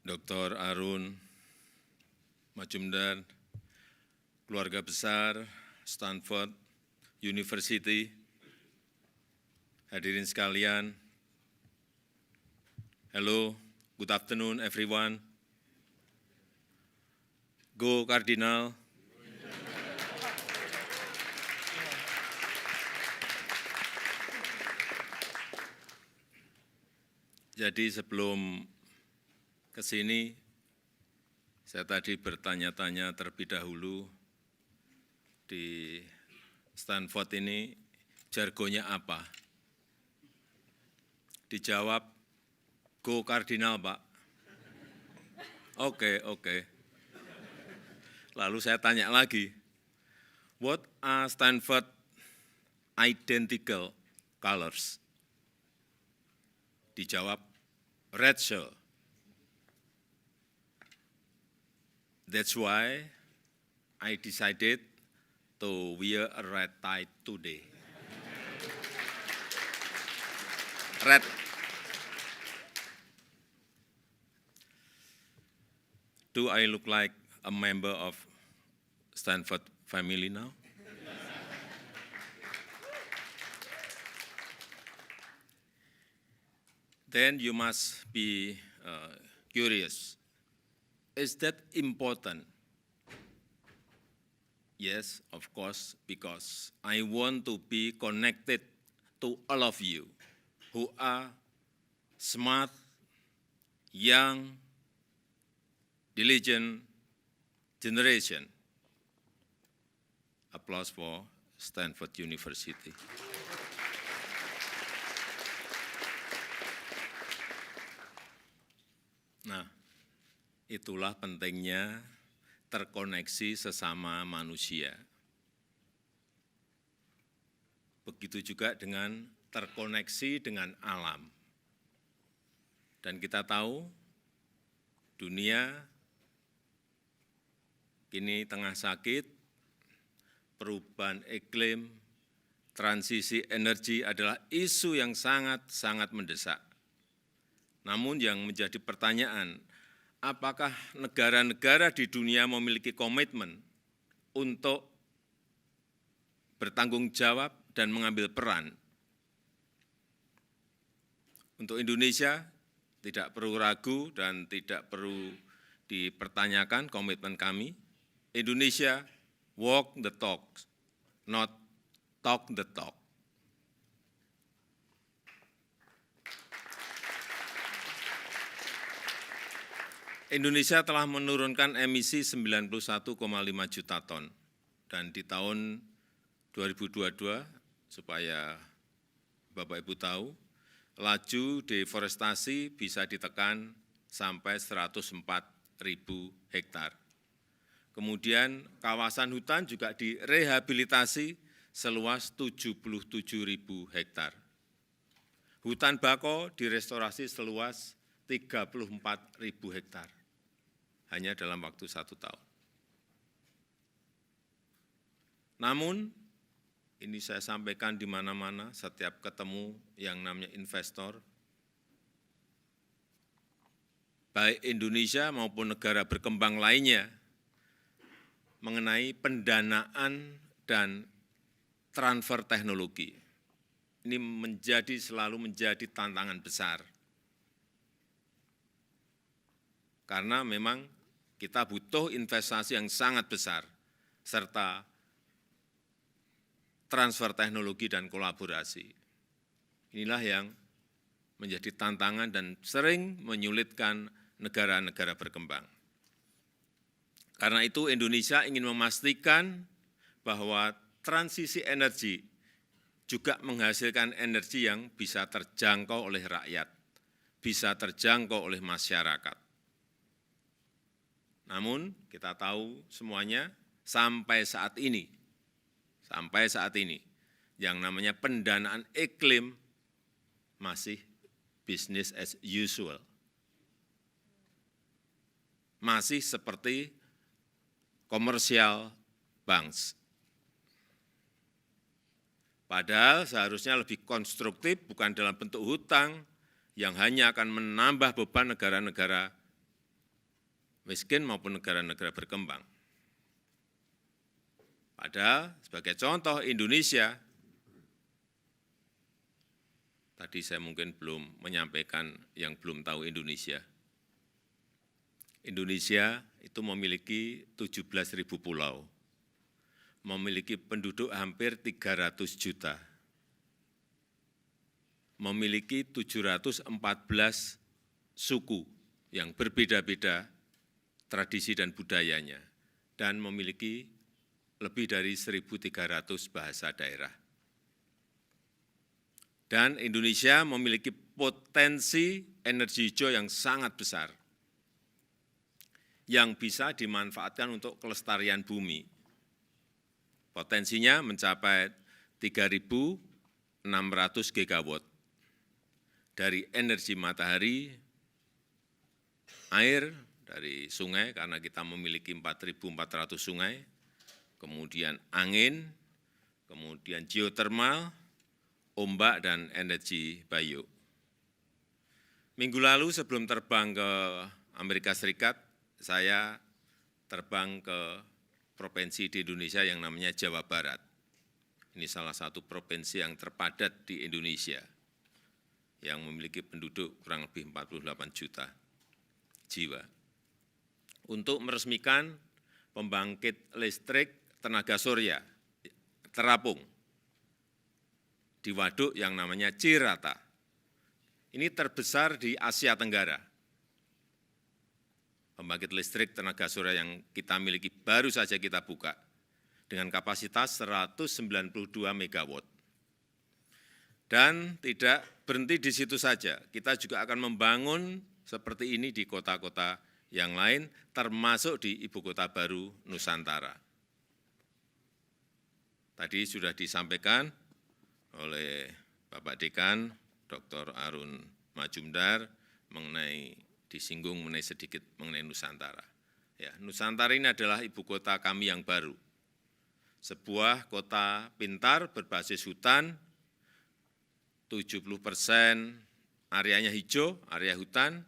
Dr. Arun Majumdar, keluarga besar Stanford University, hadirin sekalian, hello, good afternoon everyone. Go Cardinal. Jadi sebelum ke sini, saya tadi bertanya-tanya terlebih dahulu di Stanford ini jargonnya apa? Dijawab, go Cardinal, Pak. Oke. Lalu saya tanya lagi, what are Stanford identical colors? Dijawab, red shirt. That's why I decided to wear a red tie today. Red. Do I look like a member of Stanford family now? Then you must be curious. Is that important? Yes, of course, because I want to be connected to all of you who are smart, young, diligent generation. Applause for Stanford University. Nah, itulah pentingnya terkoneksi sesama manusia. Begitu juga dengan terkoneksi dengan alam. Dan kita tahu dunia kini tengah sakit, perubahan iklim, transisi energi adalah isu yang sangat mendesak. Namun yang menjadi pertanyaan, apakah negara-negara di dunia memiliki komitmen untuk bertanggung jawab dan mengambil peran? Untuk Indonesia tidak perlu ragu dan tidak perlu dipertanyakan komitmen kami. Indonesia walk the talk, not talk the talk. Indonesia telah menurunkan emisi 91,5 juta ton, dan di tahun 2022, supaya Bapak Ibu tahu, laju deforestasi bisa ditekan sampai 104.000 hektar. Kemudian kawasan hutan juga direhabilitasi seluas 77.000 hektar. Hutan bakau direstorasi seluas 34.000 hektar, hanya dalam waktu 1 tahun. Namun, ini saya sampaikan di mana-mana, setiap ketemu yang namanya investor, baik Indonesia maupun negara berkembang lainnya, mengenai pendanaan dan transfer teknologi. Ini selalu menjadi tantangan besar. Karena memang kita butuh investasi yang sangat besar, serta transfer teknologi dan kolaborasi. Inilah yang menjadi tantangan dan sering menyulitkan negara-negara berkembang. Karena itu Indonesia ingin memastikan bahwa transisi energi juga menghasilkan energi yang bisa terjangkau oleh rakyat, bisa terjangkau oleh masyarakat. Namun kita tahu semuanya sampai saat ini, yang namanya pendanaan iklim masih business as usual. Masih seperti commercial banks. Padahal seharusnya lebih konstruktif, bukan dalam bentuk hutang yang hanya akan menambah beban negara-negara miskin maupun negara-negara berkembang. Padahal sebagai contoh Indonesia, tadi saya mungkin belum menyampaikan yang belum tahu Indonesia. Indonesia itu memiliki 17.000 pulau, memiliki penduduk hampir 300 juta, memiliki 714 suku yang berbeda-beda tradisi dan budayanya, dan memiliki lebih dari 1.300 bahasa daerah. Dan Indonesia memiliki potensi energi hijau yang sangat besar, yang bisa dimanfaatkan untuk kelestarian bumi. Potensinya mencapai 3.600 gigawatt dari energi matahari, air dari sungai, karena kita memiliki 4.400 sungai, kemudian angin, kemudian geotermal, ombak, dan energi bio. Minggu lalu sebelum terbang ke Amerika Serikat, saya terbang ke provinsi di Indonesia yang namanya Jawa Barat. Ini salah satu provinsi yang terpadat di Indonesia, yang memiliki penduduk kurang lebih 48 juta jiwa. Untuk meresmikan pembangkit listrik tenaga surya terapung di waduk yang namanya Cirata. Ini terbesar di Asia Tenggara. Pembangkit listrik tenaga surya yang kita miliki baru saja kita buka dengan kapasitas 192 megawatt. Dan tidak berhenti di situ saja, kita juga akan membangun seperti ini di kota-kota yang lain, termasuk di ibu kota baru Nusantara. Tadi sudah disampaikan oleh Bapak Dekan, Dr. Arun Majumdar, disinggung sedikit mengenai Nusantara. Ya, Nusantara ini adalah ibu kota kami yang baru. Sebuah kota pintar berbasis hutan, 70% areanya hijau, area hutan,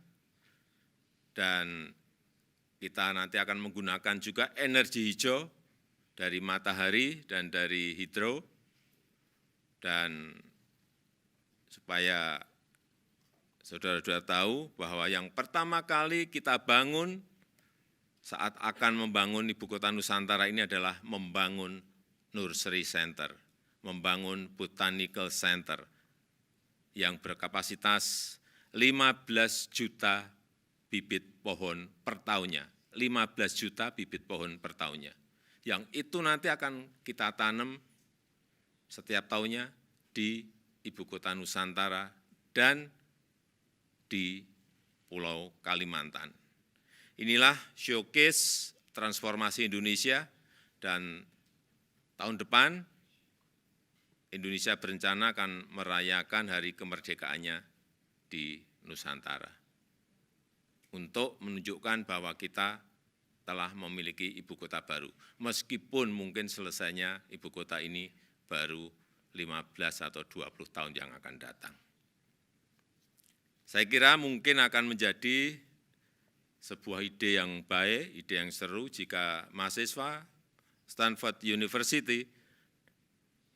dan kita nanti akan menggunakan juga energi hijau dari matahari dan dari hidro, dan supaya saudara-saudara tahu bahwa yang pertama kali kita bangun saat akan membangun ibu kota Nusantara ini adalah membangun Nursery Center, membangun Botanical Center yang berkapasitas 15 juta bibit pohon per tahunnya, 15 juta bibit pohon per tahunnya. Yang itu nanti akan kita tanam setiap tahunnya di ibu kota Nusantara dan di Pulau Kalimantan. Inilah showcase transformasi Indonesia, dan tahun depan Indonesia berencana akan merayakan hari kemerdekaannya di Nusantara untuk menunjukkan bahwa kita telah memiliki ibu kota baru, meskipun mungkin selesainya ibu kota ini baru 15 atau 20 tahun yang akan datang. Saya kira mungkin akan menjadi sebuah ide yang baik, ide yang seru jika mahasiswa Stanford University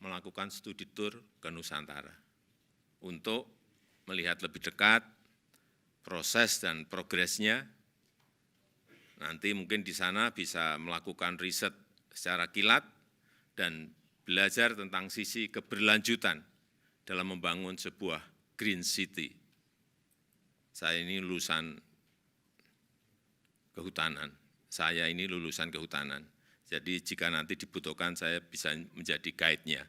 melakukan studi tour ke Nusantara untuk melihat lebih dekat proses dan progresnya. Nanti mungkin di sana bisa melakukan riset secara kilat dan belajar tentang sisi keberlanjutan dalam membangun sebuah green city. Saya ini lulusan kehutanan, jadi jika nanti dibutuhkan saya bisa menjadi guide-nya.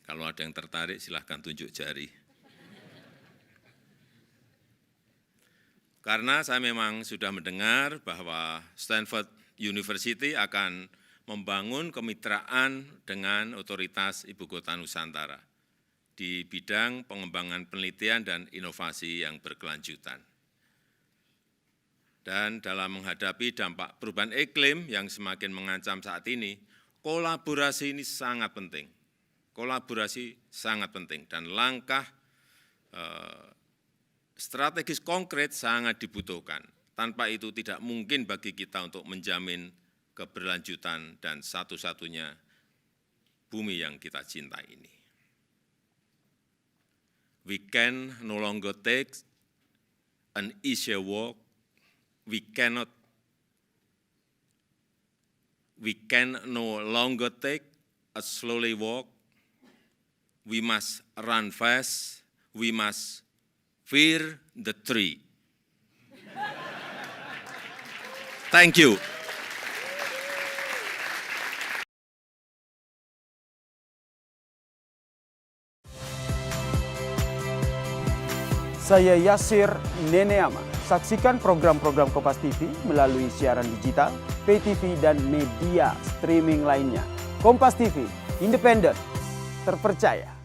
Kalau ada yang tertarik silahkan tunjuk jari. Karena saya memang sudah mendengar bahwa Stanford University akan membangun kemitraan dengan otoritas Ibu Kota Nusantara di bidang pengembangan penelitian dan inovasi yang berkelanjutan. Dan dalam menghadapi dampak perubahan iklim yang semakin mengancam saat ini, kolaborasi ini sangat penting. kolaborasi sangat penting dan langkah strategis konkret sangat dibutuhkan. Tanpa itu tidak mungkin bagi kita untuk menjamin keberlanjutan dan satu-satunya bumi yang kita cintai ini. We can no longer take an easier walk. We can no longer take a slowly walk. We must run fast. We must fear the tree. Thank you. Saya Yasir Neneama. Saksikan program-program Kompas TV melalui siaran digital, pay TV, dan media streaming lainnya. Kompas TV, independen, terpercaya.